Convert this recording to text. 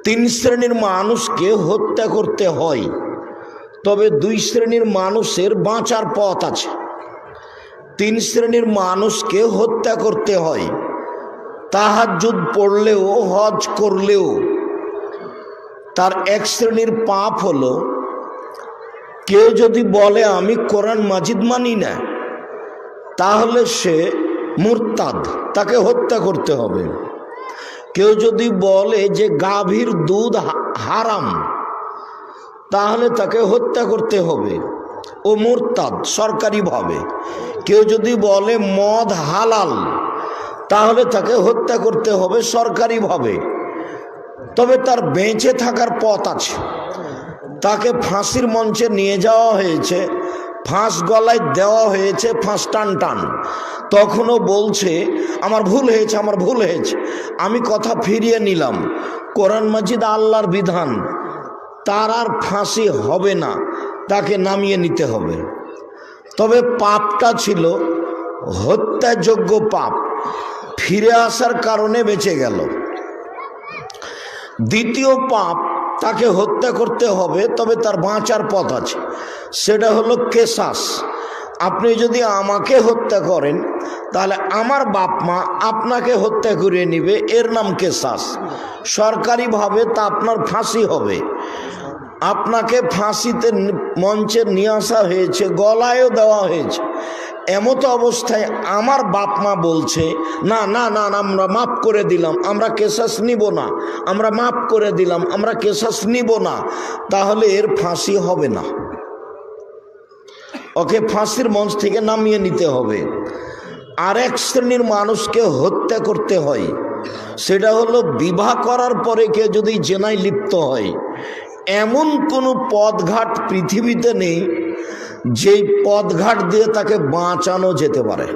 তিন শ্রেণীর মানুষকে হত্যা করতে হয়, তবে দুই শ্রেণীর মানুষের বাঁচার পথ আছে। তিন শ্রেণীর মানুষকে হত্যা করতে হয়, তাহাজ্জুদ পড়লেও হজ করলেও। তার এক শ্রেণীর পাপ হলো, কেউ যদি বলে আমি কোরআন মাজিদ মানি না, তাহলে সে মুরতাদ, তাকে হত্যা করতে হবে। কেউ যদি বলে যে গাভীর দুধ হারাম, তাহলে তাকে হত্যা করতে হবে, ও মুরতাদ সরকারিভাবে। কেউ যদি বলে মদ হালাল, তাহলে তাকে হত্যা করতে হবে সরকারিভাবে। তবে তার বেঁচে থাকার পথ আছে। তাকে ফাঁসির মঞ্চে নিয়ে যাওয়া হয়েছে, ফাঁস গলায় দেওয়া হয়েছে, ফাঁস টান টান। তখনও বলছে আমার ভুল হয়েছে, আমার ভুল হয়েছে, আমি কথা ফিরিয়ে নিলাম, কোরআন মাজিদ আল্লাহর বিধান। তার আর ফাঁসি হবে না, তাকে নামিয়ে নিতে হবে। তবে পাপটা ছিল হত্যাযোগ্য পাপ, ফিরে আসার কারণে বেঁচে গেল। দ্বিতীয় পাপ, তাকে হত্যা করতে হবে, তবে তার বাঁচার পথ আছে, সেটা হলো কেসাস। আপনি যদি আমাকে হত্যা করেন, তাহলে আমার বাপ মা আপনাকে হত্যা করে নিবে, এর নাম কেসাস। সরকারিভাবে তা আপনার ফাঁসি হবে। আপনাকে ফাঁসিতে মঞ্চে নিয়ে আসা হয়েছে, গলায়ও দেওয়া হয়েছে, এমতো অবস্থায় আমার বাপ মা বলছে না না না, আমরা মাফ করে দিলাম, আমরা কেসাস নিব না, আমরা মাফ করে দিলাম, আমরা কেসাস নিব না, তাহলে এর ফাঁসি হবে না, ওকে ফাঁসির মঞ্চ থেকে নামিয়ে নিতে হবে। আর এক শ্রেণীর মানুষকে হত্যা করতে হয়, সেটা হলো বিবাহ করার পরে কেউ যদি জেনায় লিপ্ত হয়। এমন কোনো পথঘাট পৃথিবীতে নেই যেই পথঘাট দিয়ে তাকে বাঁচানো যেতে পারে।